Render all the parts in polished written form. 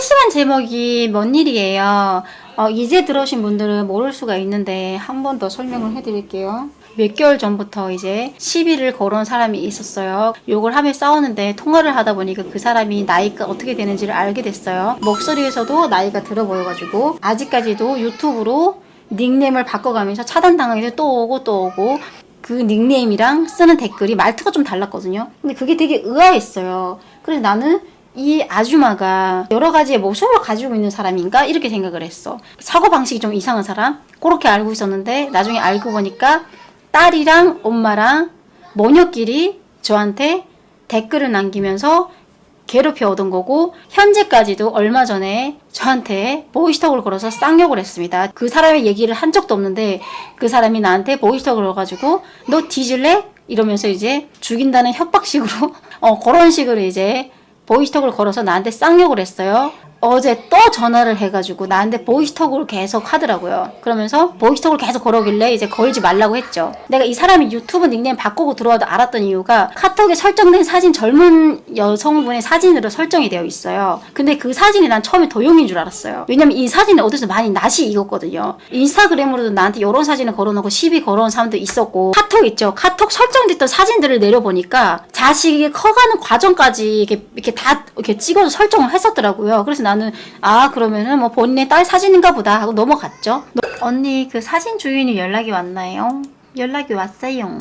실시간 제목이 뭔 일이에요. 이제 들어오신 분들은 모를 수가 있는데 한 번 더 설명을 해드릴게요. 몇 개월 전부터 이제 시비를 걸어온 사람이 있었어요. 욕을 하며 싸웠는데 통화를 하다 보니까 그 사람이 나이가 어떻게 되는지를 알게 됐어요. 목소리에서도 나이가 들어 보여가지고 아직까지도 유튜브로 닉네임을 바꿔가면서 차단당하게 또 오고 또 오고, 그 닉네임이랑 쓰는 댓글이 말투가 좀 달랐거든요. 근데 그게 되게 의아했어요. 그래서 나는 이 아줌마가 여러 가지의 모습을 가지고 있는 사람인가 이렇게 생각을 했어. 사고방식이 좀 이상한 사람? 그렇게 알고 있었는데 나중에 알고 보니까 딸이랑 엄마랑 모녀끼리 저한테 댓글을 남기면서 괴롭혀 오던 거고, 현재까지도 얼마 전에 저한테 보이스톡을 걸어서 쌍욕을 했습니다. 그 사람의 얘기를 한 적도 없는데 그 사람이 나한테 보이스톡을 걸어가지고 너 뒤질래? 이러면서 이제 죽인다는 협박식으로 그런 식으로 이제 보이스톡을 걸어서 나한테 쌍욕을 했어요. 어제 또 전화를 해가지고 나한테 보이스톡으로 계속 하더라고요. 그러면서 보이스톡을 계속 걸어오길래 이제 걸지 말라고 했죠. 내가 이 사람이 유튜브 닉네임 바꾸고 들어와도 알았던 이유가 카톡에 설정된 사진 젊은 여성분의 사진으로 설정이 되어 있어요. 근데 그 사진이 난 처음에 도용인 줄 알았어요. 왜냐면 이 사진이 어디서 많이 낯이 익었거든요. 인스타그램으로도 나한테 이런 사진을 걸어놓고 시비 걸어온 사람도 있었고, 카톡 있죠. 카톡 설정됐던 사진들을 내려보니까 자식이 커가는 과정까지 이렇게 다 이렇게 찍어서 설정을 했었더라고요. 그래서 나는 그러면은 뭐 본인의 딸 사진인가 보다 하고 넘어갔죠. 언니, 그 사진 주인이 연락이 왔나요? 연락이 왔어요.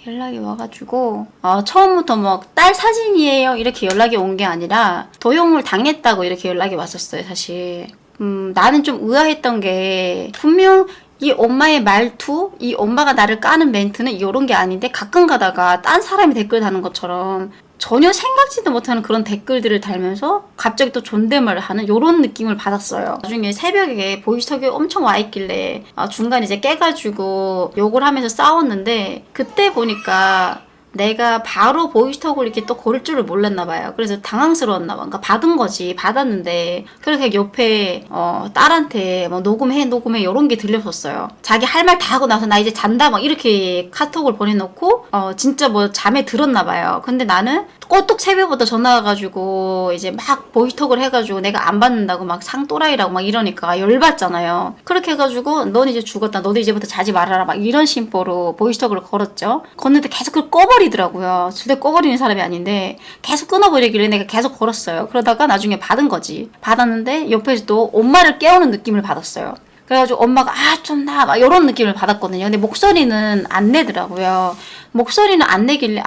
연락이 와가지고 처음부터 뭐 딸 사진이에요 이렇게 연락이 온 게 아니라 도용을 당했다고 이렇게 연락이 왔었어요. 사실 나는 좀 의아했던 게, 분명 이 엄마의 말투, 이 엄마가 나를 까는 멘트는 이런 게 아닌데 가끔 가다가 딴 사람이 댓글 다는 것처럼 전혀 생각지도 못하는 그런 댓글들을 달면서 갑자기 또 존댓말을 하는 이런 느낌을 받았어요. 나중에 새벽에 보이스톡이 엄청 와 있길래 중간에 이제 깨가지고 욕을 하면서 싸웠는데, 그때 보니까 내가 바로 보이스톡을 이렇게 또 고를 줄을 몰랐나 봐요. 그래서 당황스러웠나 봐. 그러니까 받은 거지. 받았는데 그렇게 옆에 딸한테 뭐 녹음해 이런 게 들렸었어요. 자기 할 말 다 하고 나서 나 이제 잔다 막 이렇게 카톡을 보내놓고 진짜 뭐 잠에 들었나 봐요. 근데 나는 꼬뚝 새벽부터 전화 와가지고 이제 막 보이스톡을 해가지고 내가 안 받는다고 막 상또라이라고 막 이러니까 열받잖아요. 그렇게 해가지고 넌 이제 죽었다, 너도 이제부터 자지 말아라 막 이런 심보로 보이스톡을 걸었죠. 걷는데 계속 그걸 꺼버리더라고요. 절대 꺼버리는 사람이 아닌데 계속 끊어버리길래 내가 계속 걸었어요. 그러다가 나중에 받은 거지. 받았는데 옆에서 또 엄마를 깨우는 느낌을 받았어요. 그래가지고 엄마가 좀 나 막 이런 느낌을 받았거든요. 근데 목소리는 안 내더라고요. 목소리는 안 내길래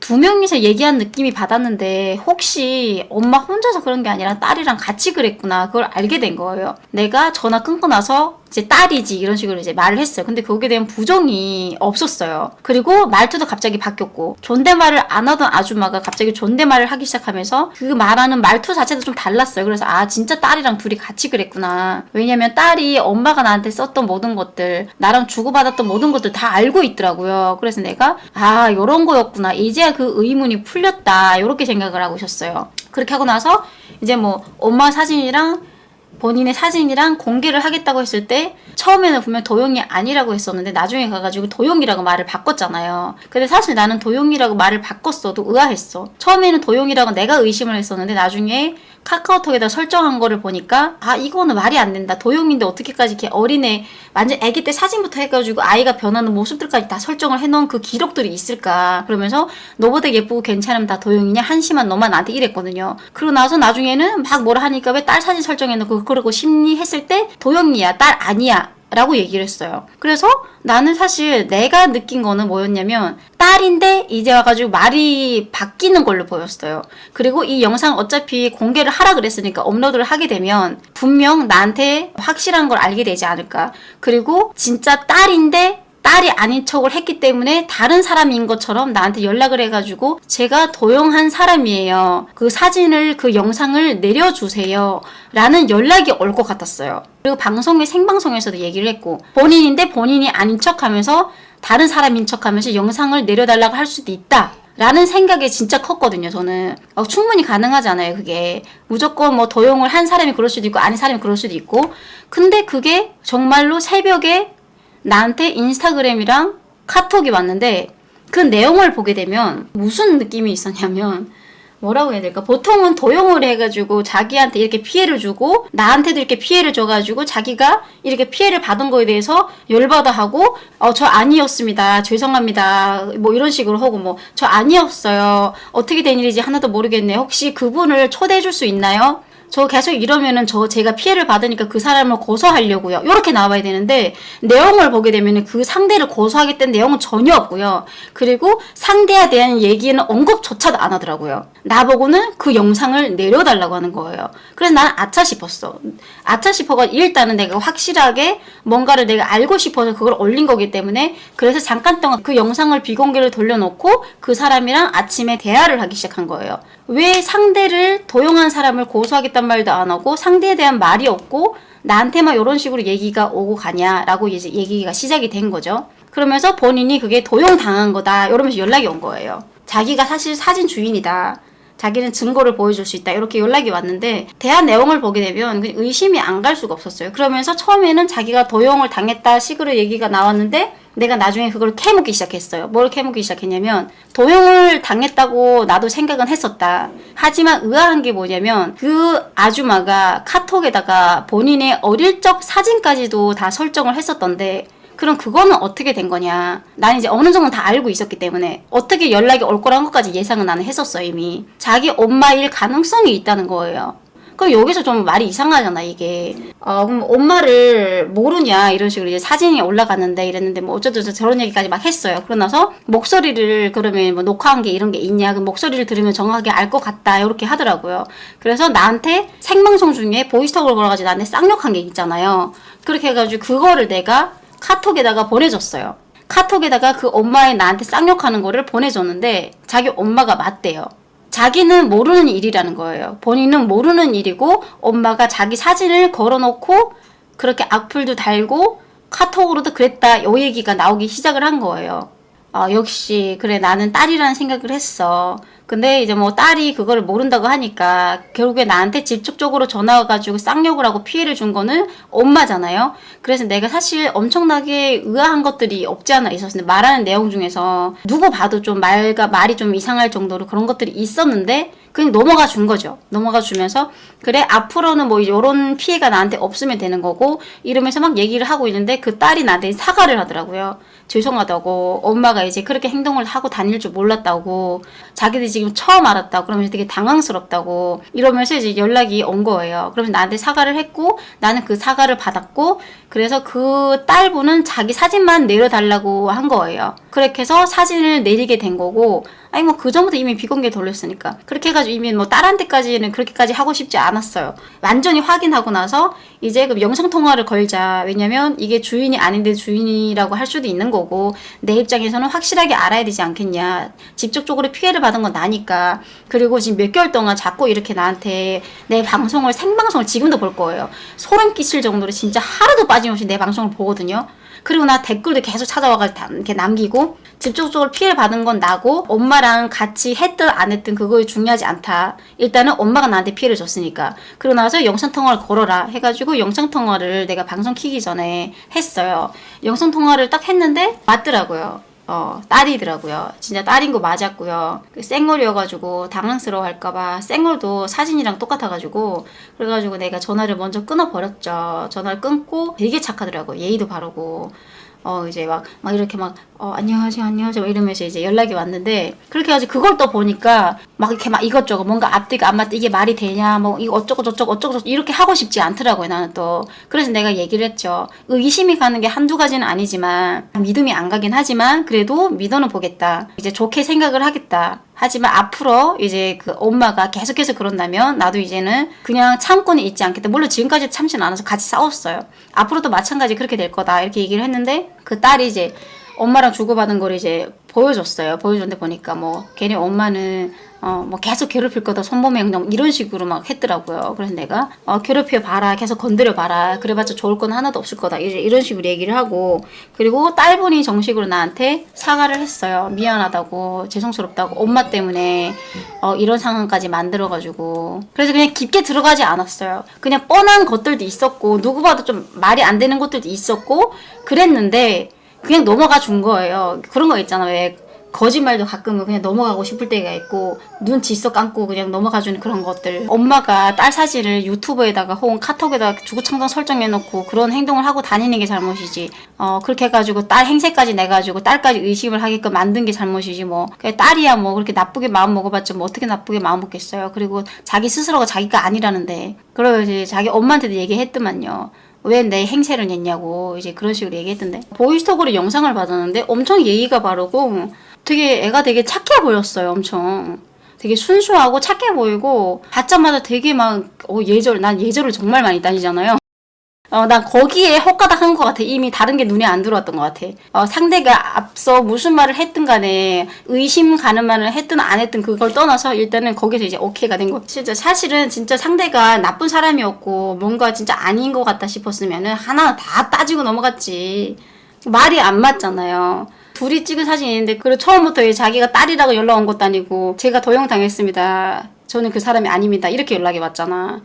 두 명이서 얘기한 느낌이 받았는데 혹시 엄마 혼자서 그런 게 아니라 딸이랑 같이 그랬구나, 그걸 알게 된 거예요. 내가 전화 끊고 나서 이제 딸이지 이런 식으로 이제 말을 했어요. 근데 거기에 대한 부정이 없었어요. 그리고 말투도 갑자기 바뀌었고, 존댓말을 안 하던 아줌마가 갑자기 존댓말을 하기 시작하면서 그 말하는 말투 자체도 좀 달랐어요. 그래서 진짜 딸이랑 둘이 같이 그랬구나. 왜냐면 딸이 엄마가 나한테 썼던 모든 것들, 나랑 주고받았던 모든 것들 다 알고 있더라고요. 그래서 내가 요런 거였구나, 이제야 그 의문이 풀렸다, 요렇게 생각을 하고 있었어요. 그렇게 하고 나서 이제 뭐 엄마 사진이랑 본인의 사진이랑 공개를 하겠다고 했을 때 처음에는 분명 도용이 아니라고 했었는데 나중에 가가지고 도용이라고 말을 바꿨잖아요. 근데 사실 나는 도용이라고 말을 바꿨어도 의아했어. 처음에는 도용이라고 내가 의심을 했었는데 나중에 카카오톡에다 설정한 거를 보니까 이거는 말이 안 된다, 도용인데 어떻게까지 이렇게 어린애 완전 아기 때 사진부터 해가지고 아이가 변하는 모습들까지 다 설정을 해놓은 그 기록들이 있을까. 그러면서 너보다 예쁘고 괜찮으면 다 도용이냐, 한심한 너만 나한테 이랬거든요. 그러고 나서 나중에는 막 뭐라 하니까 왜 딸 사진 설정해놓고 그러고 심리했을 때 도용이야, 딸 아니야 라고 얘기를 했어요. 그래서 나는 사실 내가 느낀 거는 뭐였냐면, 딸인데 이제 와가지고 말이 바뀌는 걸로 보였어요. 그리고 이 영상 어차피 공개를 하라 그랬으니까 업로드를 하게 되면 분명 나한테 확실한 걸 알게 되지 않을까. 그리고 진짜 딸인데 딸이 아닌 척을 했기 때문에 다른 사람인 것처럼 나한테 연락을 해가지고 제가 도용한 사람이에요, 그 사진을, 그 영상을 내려주세요 라는 연락이 올 것 같았어요. 그리고 생방송에서도 얘기를 했고, 본인인데 본인이 아닌 척하면서 다른 사람인 척하면서 영상을 내려달라고 할 수도 있다 라는 생각이 진짜 컸거든요. 저는 충분히 가능하잖아요. 그게 무조건 뭐 도용을 한 사람이 그럴 수도 있고 아닌 사람이 그럴 수도 있고. 근데 그게 정말로 새벽에 나한테 인스타그램이랑 카톡이 왔는데 그 내용을 보게 되면 무슨 느낌이 있었냐면 뭐라고 해야 될까? 보통은 도용을 해가지고 자기한테 이렇게 피해를 주고 나한테도 이렇게 피해를 줘가지고 자기가 이렇게 피해를 받은 거에 대해서 열받아 하고 저 아니었습니다. 죄송합니다. 뭐 이런 식으로 하고 뭐 저 아니었어요. 어떻게 된 일인지 하나도 모르겠네요. 혹시 그분을 초대해 줄 수 있나요? 저 계속 이러면은 제가 피해를 받으니까 그 사람을 고소하려고요. 이렇게 나와야 되는데 내용을 보게 되면은 그 상대를 고소하겠다는 내용은 전혀 없고요. 그리고 상대에 대한 얘기는 언급조차도 안 하더라고요. 나보고는 그 영상을 내려달라고 하는 거예요. 그래서 난 아차 싶었어. 아차 싶어가 일단은 내가 확실하게 뭔가를 내가 알고 싶어서 그걸 올린 거기 때문에 그래서 잠깐 동안 그 영상을 비공개를 돌려놓고 그 사람이랑 아침에 대화를 하기 시작한 거예요. 왜 상대를 도용한 사람을 고소하겠단 말도 안 하고 상대에 대한 말이 없고 나한테만 이런 식으로 얘기가 오고 가냐라고 이제 얘기가 시작이 된 거죠. 그러면서 본인이 그게 도용당한 거다 이러면서 연락이 온 거예요. 자기가 사실 사진 주인이다. 자기는 증거를 보여줄 수 있다. 이렇게 연락이 왔는데 대화 내용을 보게 되면 의심이 안 갈 수가 없었어요. 그러면서 처음에는 자기가 도용을 당했다 식으로 얘기가 나왔는데 내가 나중에 그걸 캐묻기 시작했어요. 뭘 캐묻기 시작했냐면 도용을 당했다고 나도 생각은 했었다. 하지만 의아한 게 뭐냐면 그 아주마가 카톡에다가 본인의 어릴 적 사진까지도 다 설정을 했었던데 그럼 그거는 어떻게 된 거냐. 난 이제 어느 정도 다 알고 있었기 때문에 어떻게 연락이 올 거란 것까지 예상은 나는 했었어 이미. 자기 엄마일 가능성이 있다는 거예요. 그럼 여기서 좀 말이 이상하잖아 이게. 그럼 엄마를 모르냐 이런 식으로 이제 사진이 올라갔는데 이랬는데 뭐 어쩌저쩌 저런 얘기까지 막 했어요. 그러고 나서 목소리를 그러면 뭐 녹화한 게 이런 게 있냐. 그 목소리를 들으면 정확하게 알 것 같다 이렇게 하더라고요. 그래서 나한테 생방송 중에 보이스톡을 걸어가지고 나한테 쌍욕한 게 있잖아요. 그렇게 해가지고 그거를 내가 카톡에다가 보내줬어요. 카톡에다가 그 엄마의 나한테 쌍욕하는 거를 보내줬는데 자기 엄마가 맞대요. 자기는 모르는 일이라는 거예요. 본인은 모르는 일이고 엄마가 자기 사진을 걸어놓고 그렇게 악플도 달고 카톡으로도 그랬다 요 얘기가 나오기 시작을 한 거예요. 역시 그래 나는 딸이라는 생각을 했어. 근데 이제 뭐 딸이 그걸 모른다고 하니까 결국에 나한테 직접적으로 전화 와가지고 쌍욕을 하고 피해를 준 거는 엄마잖아요. 그래서 내가 사실 엄청나게 의아한 것들이 없지 않아 있었는데 말하는 내용 중에서 누구 봐도 좀 말이 좀 이상할 정도로 그런 것들이 있었는데 그냥 넘어가 준 거죠. 넘어가 주면서 그래 앞으로는 뭐 이런 피해가 나한테 없으면 되는 거고 이러면서 막 얘기를 하고 있는데 그 딸이 나한테 사과를 하더라고요. 죄송하다고 엄마가 이제 그렇게 행동을 하고 다닐 줄 몰랐다고 자기들이 지금 처음 알았다고 그러면서 되게 당황스럽다고 이러면서 이제 연락이 온 거예요. 그러면서 나한테 사과를 했고 나는 그 사과를 받았고 그래서 그 딸분은 자기 사진만 내려달라고 한 거예요. 그렇게 해서 사진을 내리게 된 거고 아니 뭐 그 전부터 이미 비공개 돌렸으니까 그렇게 해가지고 이미 뭐 딸한테까지는 그렇게까지 하고 싶지 않았어요. 완전히 확인하고 나서 이제 그 영상통화를 걸자. 왜냐면 이게 주인이 아닌데 주인이라고 할 수도 있는 거고 내 입장에서는 확실하게 알아야 되지 않겠냐. 직접적으로 피해를 받은 건 나니까. 그리고 지금 몇 개월 동안 자꾸 이렇게 나한테 내 방송을 생방송을 지금도 볼 거예요. 소름 끼칠 정도로 진짜 하루도 빠짐없이 내 방송을 보거든요. 그리고 나 댓글도 계속 찾아와가지고 이렇게 남기고 직접적으로 피해를 받은 건 나고 엄마랑 같이 했든 안 했든 그거 중요하지 않다. 일단은 엄마가 나한테 피해를 줬으니까. 그러고 나서 영상통화를 걸어라 해가지고 영상통화를 내가 방송 키기 전에 했어요. 영상통화를 딱 했는데 맞더라고요. 딸이더라고요. 진짜 딸인 거 맞았고요. 생얼이어가지고 당황스러워할까봐 생얼도 사진이랑 똑같아가지고 그래가지고 내가 전화를 먼저 끊어버렸죠. 전화를 끊고 되게 착하더라고요. 예의도 바르고 이제 막 이렇게 안녕하세요 막 이러면서 이제 연락이 왔는데 그렇게 해가지고 그걸 또 보니까 막 이렇게 막 이것저것 뭔가 앞뒤가 안 맞다 이게 말이 되냐 뭐 이거 어쩌고 저쩌고 이렇게 하고 싶지 않더라고요 나는 또. 그래서 내가 얘기를 했죠. 의심이 가는 게 한두 가지는 아니지만 믿음이 안 가긴 하지만 그래도 믿어는 보겠다. 이제 좋게 생각을 하겠다. 하지만 앞으로 이제 그 엄마가 계속해서 그런다면 나도 이제는 그냥 참고는 있지 않겠다. 물론 지금까지 참지는 않아서 같이 싸웠어요. 앞으로도 마찬가지 그렇게 될 거다 이렇게 얘기를 했는데 그 딸이 이제 엄마랑 주고받은 걸 이제 보여줬어요. 보여줬는데 보니까 뭐 걔네 엄마는 뭐 계속 괴롭힐 거다 손범에 그냥 이런 식으로 막 했더라고요. 그래서 내가 괴롭혀 봐라 계속 건드려 봐라 그래봤자 좋을 건 하나도 없을 거다 이런 식으로 얘기를 하고 그리고 딸분이 정식으로 나한테 사과를 했어요. 미안하다고 죄송스럽다고 엄마 때문에 이런 상황까지 만들어가지고 그래서 그냥 깊게 들어가지 않았어요. 그냥 뻔한 것들도 있었고 누구 봐도 좀 말이 안 되는 것들도 있었고 그랬는데 그냥 넘어가 준 거예요. 그런 거 있잖아 왜 거짓말도 가끔은 그냥 넘어가고 싶을 때가 있고 눈 질퍽 감고 그냥 넘어가주는 그런 것들. 엄마가 딸 사진을 유튜브에다가 혹은 카톡에다가 주구장창 설정해놓고 그런 행동을 하고 다니는 게 잘못이지. 그렇게 해가지고 딸 행세까지 내가지고 딸까지 의심을 하게끔 만든 게 잘못이지 뭐. 딸이야 뭐 그렇게 나쁘게 마음 먹어봤자 뭐 어떻게 나쁘게 마음 먹겠어요. 그리고 자기 스스로가 자기가 아니라는데. 그래서 이제 자기 엄마한테도 얘기했더만요. 왜 내 행세를 냈냐고 이제 그런 식으로 얘기했던데. 보이스톡으로 영상을 받았는데 엄청 예의가 바르고 되게 애가 되게 착해 보였어요. 엄청 되게 순수하고 착해 보이고 받자마자 되게 막 난 예절을 정말 많이 따지잖아요. 난 거기에 헛가닥 한 것 같아. 이미 다른 게 눈에 안 들어왔던 것 같아. 상대가 앞서 무슨 말을 했든 간에 의심 가는 말을 했든 안 했든 그걸 떠나서 일단은 거기서 이제 오케이가 된 거. 진짜 사실은 진짜 상대가 나쁜 사람이었고 뭔가 진짜 아닌 것 같다 싶었으면은 하나 다 따지고 넘어갔지. 말이 안 맞잖아요. 둘이 찍은 사진이 있는데 그리고 처음부터 자기가 딸이라고 연락 온 것도 아니고 제가 도용당했습니다. 저는 그 사람이 아닙니다. 이렇게 연락이 왔잖아.